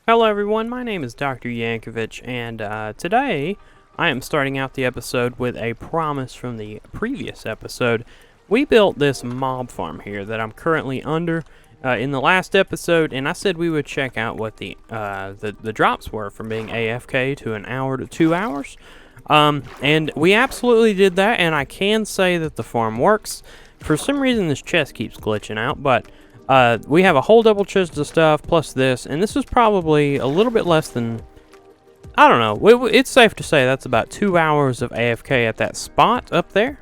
Hello everyone, my name is Dr. Yankovic, and today I am starting out the episode with a promise from the previous episode. We built this mob farm here that I'm currently under in the last episode, and I said we would check out what the drops were from being AFK to an hour to 2 hours. And we absolutely did that, and I can say that the farm works. For some reason this chest keeps glitching out, but we have a whole double chest of stuff plus this, and this is probably a little bit less than, I don't know, it's safe to say that's about 2 hours of AFK at that spot up there,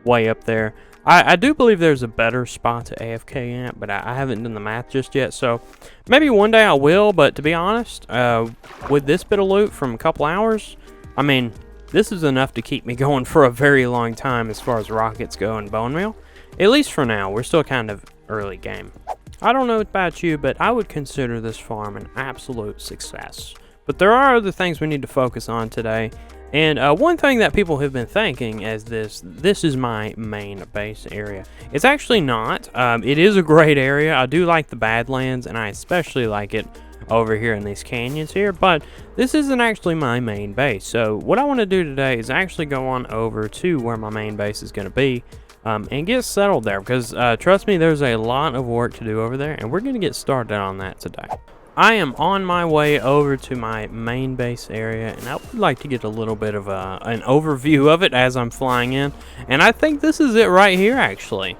way up there. I do believe there's a better spot to AFK at, but I haven't done the math just yet, so maybe one day I will, but to be honest, with this bit of loot from a couple hours, I mean, this is enough to keep me going for a very long time as far as rockets go and bone meal. At least for now, we're still kind of early game. I don't know about you, but I would consider this farm an absolute success. But there are other things we need to focus on today. And one thing that people have been thinking is this is my main base area. It's actually not. It is a great area. I do like the Badlands, and I especially like it over here in these canyons here, but this isn't actually my main base. So what I want to do today is actually go on over to where my main base is going to be. And get settled there, because trust me, there's a lot of work to do over there, and we're going to get started on that today. I am on my way over to my main base area, and I would like to get a little bit of an overview of it as I'm flying in, and I think this is it right here, actually.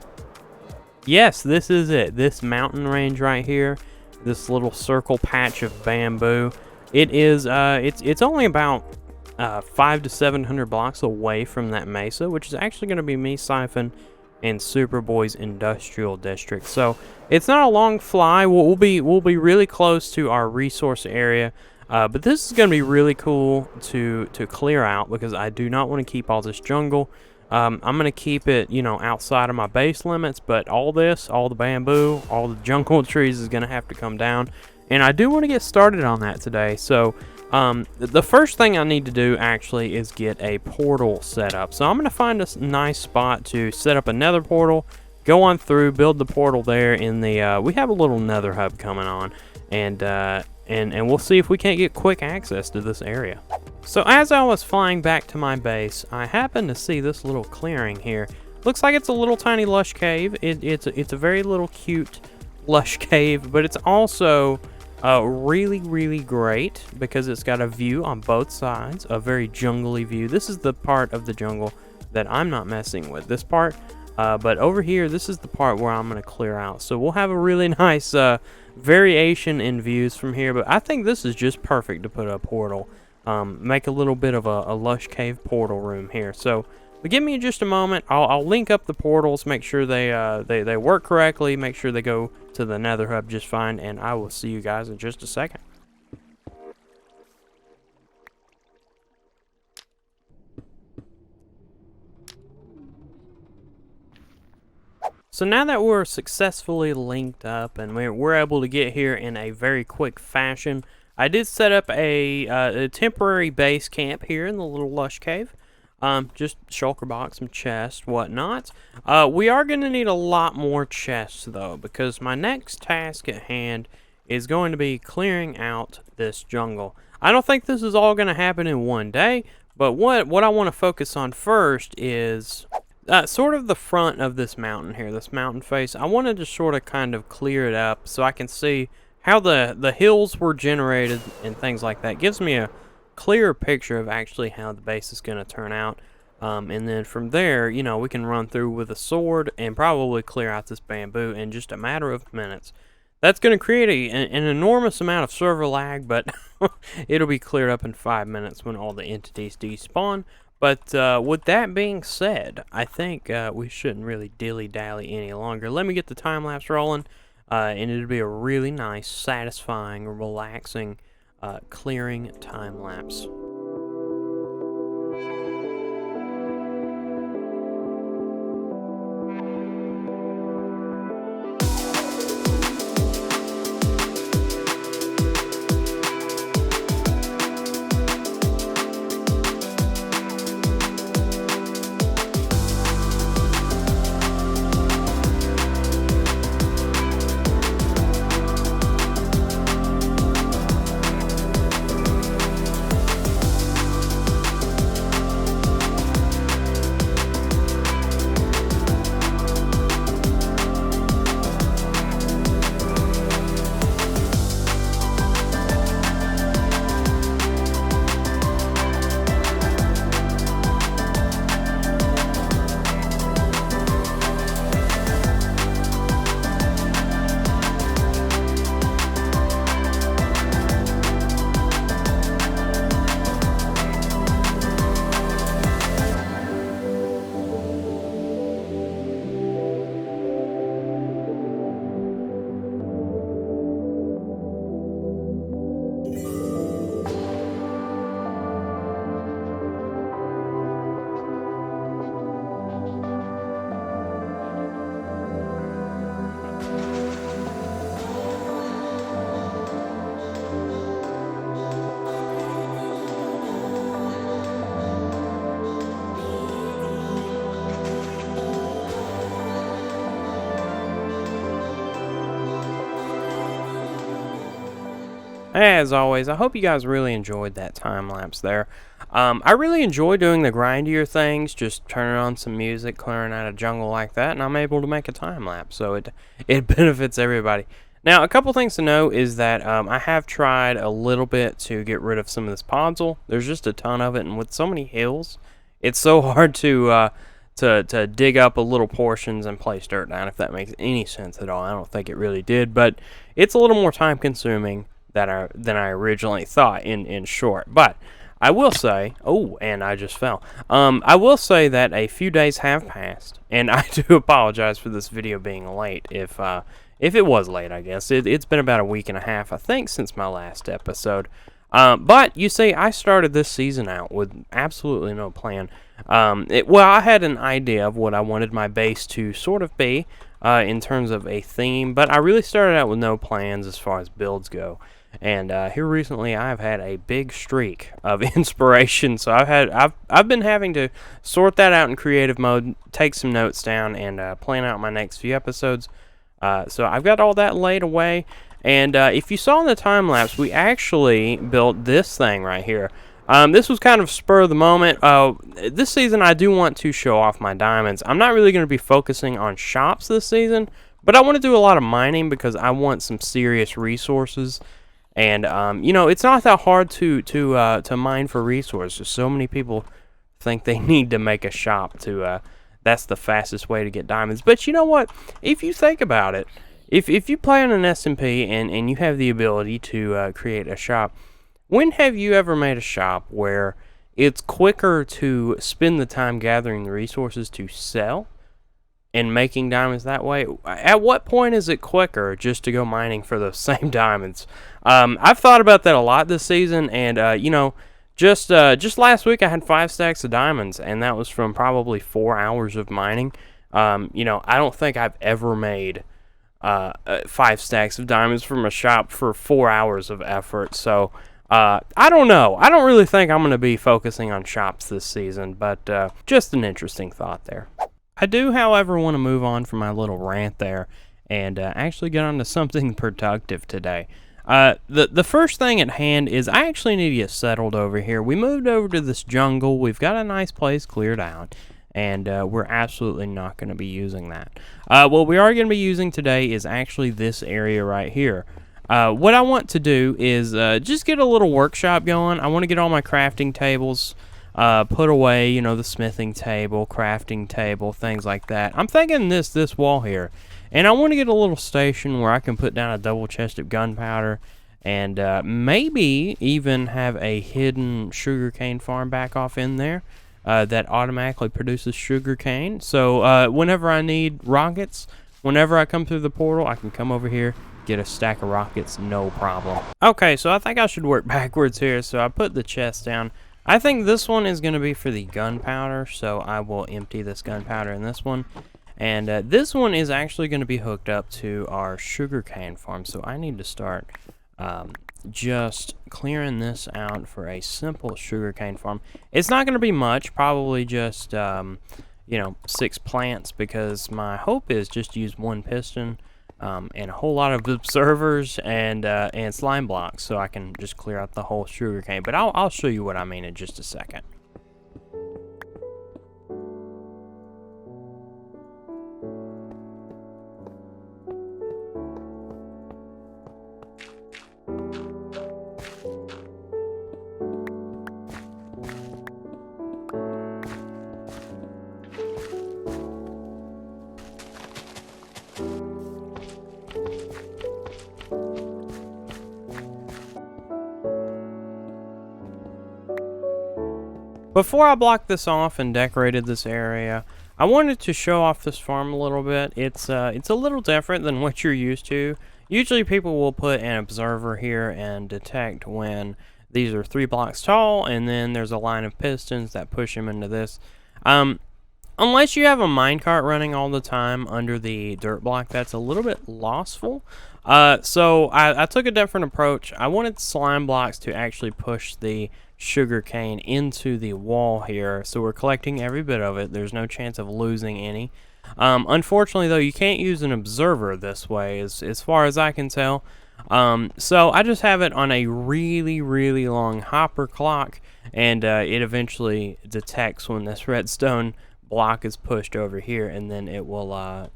Yes, this is it. This mountain range right here, this little circle patch of bamboo. It is, it's only about 500 to 700 blocks away from that mesa, which is actually going to be me, Siphon, and Superboy's industrial district. So it's not a long fly. We'll be really close to our resource area, but this is going to be really cool to clear out, because I do not want to keep all this jungle. I'm going to keep it, you know, outside of my base limits, but all the bamboo, all the jungle trees is going to have to come down, and I do want to get started on that today. So the first thing I need to do actually is get a portal set up. So I'm going to find a nice spot to set up a nether portal, go on through, build the portal there in the, we have a little nether hub coming on, and we'll see if we can't get quick access to this area. So as I was flying back to my base, I happened to see this little clearing here. Looks like it's a little tiny lush cave. It's a very little cute lush cave, but it's also really great because it's got a view on both sides, a very jungly view. This is the part of the jungle that I'm not messing with, this part, but over here, this is the part where I'm going to clear out. So we'll have a really nice variation in views from here, but I think this is just perfect to put a portal, make a little bit of a lush cave portal room here. So but give me just a moment. I'll link up the portals, make sure they work correctly, make sure they go to the nether hub just fine, and I will see you guys in just a second. So now that we're successfully linked up and we're able to get here in a very quick fashion, I did set up a temporary base camp here in the little lush cave. Just shulker box, some chests, whatnot. We are going to need a lot more chests, though, because my next task at hand is going to be clearing out this jungle. I don't think this is all going to happen in one day, but what I want to focus on first is sort of the front of this mountain here, this mountain face. I wanted to sort of kind of clear it up so I can see how the hills were generated and things like that. Gives me a clearer picture of actually how the base is going to turn out, and then from there, you know, we can run through with a sword and probably clear out this bamboo in just a matter of minutes. That's going to create an enormous amount of server lag, but it'll be cleared up in 5 minutes when all the entities despawn. But with that being said, I think we shouldn't really dilly-dally any longer. Let me get the time-lapse rolling, and it'll be a really nice, satisfying, relaxing clearing time lapse. As always, I hope you guys really enjoyed that time lapse there. I really enjoy doing the grindier things, just turning on some music, clearing out a jungle like that, and I'm able to make a time lapse, so it benefits everybody. Now, a couple things to know is that I have tried a little bit to get rid of some of this podzol. There's just a ton of it, and with so many hills, it's so hard to dig up a little portions and place dirt down, if that makes any sense at all. I don't think it really did, but it's a little more time consuming than I originally thought in short. But I will say, oh, and I just fell. I will say that a few days have passed, and I do apologize for this video being late. If it was late, I guess it's been about a week and a half, I think, since my last episode. But you see, I started this season out with absolutely no plan. Well, I had an idea of what I wanted my base to sort of be in terms of a theme, but I really started out with no plans as far as builds go. And here recently, I've had a big streak of inspiration, so I've been having to sort that out in creative mode, take some notes down, and plan out my next few episodes. So I've got all that laid away. And if you saw in the time lapse, we actually built this thing right here. This was kind of spur of the moment. This season, I do want to show off my diamonds. I'm not really going to be focusing on shops this season, but I want to do a lot of mining because I want some serious resources. And you know, it's not that hard to mine for resources. So many people think they need to make a shop to. That's the fastest way to get diamonds. But you know what? If you think about it, if you play on an SMP and you have the ability to create a shop, when have you ever made a shop where it's quicker to spend the time gathering the resources to sell and making diamonds that way? At what point is it quicker just to go mining for those same diamonds? I've thought about that a lot this season, and you know, just last week I had 5 stacks of diamonds, and that was from probably 4 hours of mining. You know, I don't think I've ever made 5 stacks of diamonds from a shop for 4 hours of effort. So I don't know. I don't really think I'm going to be focusing on shops this season, but just an interesting thought there. I do, however, want to move on from my little rant there and actually get on to something productive today. The first thing at hand is I actually need to get settled over here. We moved over to this jungle. We've got a nice place cleared out, and we're absolutely not going to be using that. What we are going to be using today is actually this area right here. What I want to do is just get a little workshop going. I want to get all my crafting tables put away, you know, the smithing table, crafting table, things like that. I'm thinking this wall here. And I want to get a little station where I can put down a double chest of gunpowder and maybe even have a hidden sugarcane farm back off in there that automatically produces sugarcane. So whenever I need rockets, whenever I come through the portal, I can come over here, get a stack of rockets, no problem. Okay, so I think I should work backwards here. So I put the chest down. I think this one is going to be for the gunpowder, so I will empty this gunpowder in this one. And this one is actually going to be hooked up to our sugarcane farm, so I need to start just clearing this out for a simple sugarcane farm. It's not going to be much, probably just, you know, 6 plants, because my hope is just use 1 piston and a whole lot of observers and slime blocks, so I can just clear out the whole sugarcane. But I'll show you what I mean in just a second. Before I blocked this off and decorated this area, I wanted to show off this farm a little bit. It's a little different than what you're used to. Usually people will put an observer here and detect when these are 3 blocks tall, and then there's a line of pistons that push them into this. Unless you have a minecart running all the time under the dirt block, that's a little bit lostful. So I took a different approach. I wanted slime blocks to actually push the sugarcane into the wall here, so we're collecting every bit of it. There's no chance of losing any. Unfortunately, though, you can't use an observer this way, as far as I can tell. So I just have it on a really, really long hopper clock, and it eventually detects when this redstone block is pushed over here, and then it'll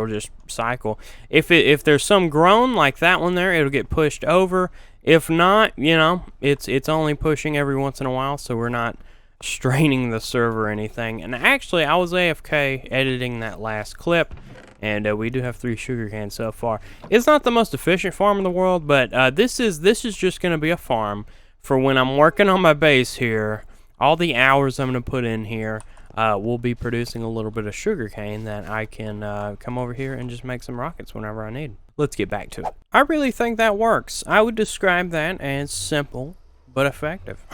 just cycle. If there's some groan like that one there, it'll get pushed over. If not, it's only pushing every once in a while, so we're not straining the server or anything. And actually, I was AFK editing that last clip, and we do have 3 sugar cans so far. It's not the most efficient farm in the world, but this is just going to be a farm for when I'm working on my base here. All the hours I'm going to put in here will be producing a little bit of sugar cane that I can come over here and just make some rockets whenever I need. Let's get back to it. I really think that works. I would describe that as simple but effective.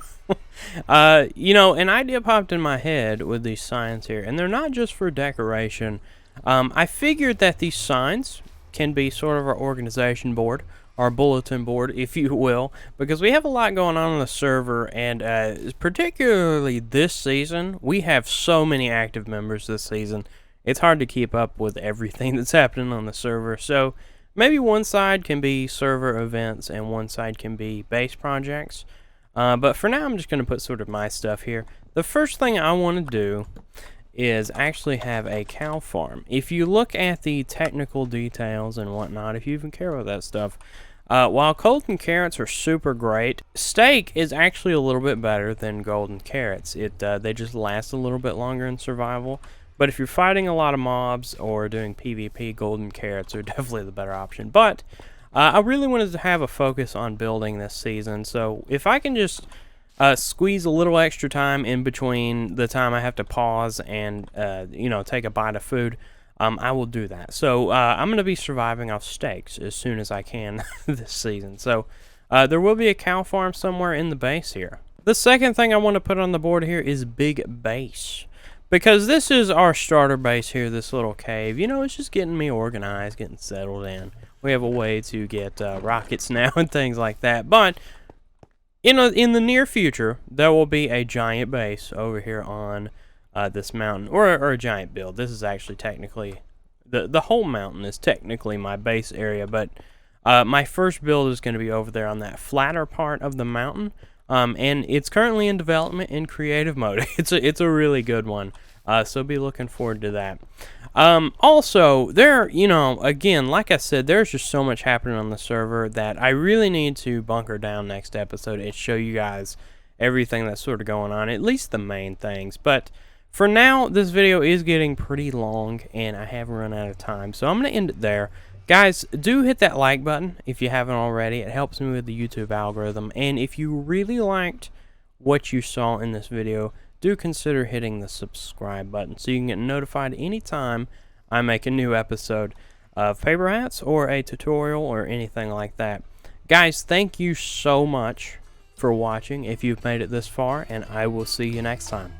An idea popped in my head with these signs here, and they're not just for decoration. I figured that these signs can be sort of our organization board, our bulletin board, if you will, because we have a lot going on the server, and particularly this season, we have so many active members this season. It's hard to keep up with everything that's happening on the server, so maybe one side can be server events and one side can be base projects. But for now, I'm just going to put sort of my stuff here. The first thing I want to do is actually have a cow farm. If you look at the technical details and whatnot, if you even care about that stuff, while golden carrots are super great, steak is actually a little bit better than golden carrots. They just last a little bit longer in survival. But if you're fighting a lot of mobs or doing PvP, golden carrots are definitely the better option. But I really wanted to have a focus on building this season, so if I can just squeeze a little extra time in between the time I have to pause and take a bite of food, I will do that. So I'm going to be surviving off steaks as soon as I can this season. So there will be a cow farm somewhere in the base here. The second thing I want to put on the board here is big base. Because this is our starter base here, this little cave. It's just getting me organized, getting settled in. We have a way to get rockets now and things like that. But in the near future, there will be a giant base over here on this mountain, or a giant build. This is actually technically the whole mountain is technically my base area, but my first build is going to be over there on that flatter part of the mountain. And it's currently in development in creative mode. It's a really good one. So be looking forward to that. Also, again, like I said, there's just so much happening on the server that I really need to bunker down next episode and show you guys everything that's sort of going on, at least the main things. But for now, this video is getting pretty long, and I have run out of time. So I'm going to end it there. Guys, do hit that like button if you haven't already. It helps me with the YouTube algorithm. And if you really liked what you saw in this video, do consider hitting the subscribe button so you can get notified anytime I make a new episode of Paperhats or a tutorial or anything like that. Guys, thank you so much for watching if you've made it this far, and I will see you next time.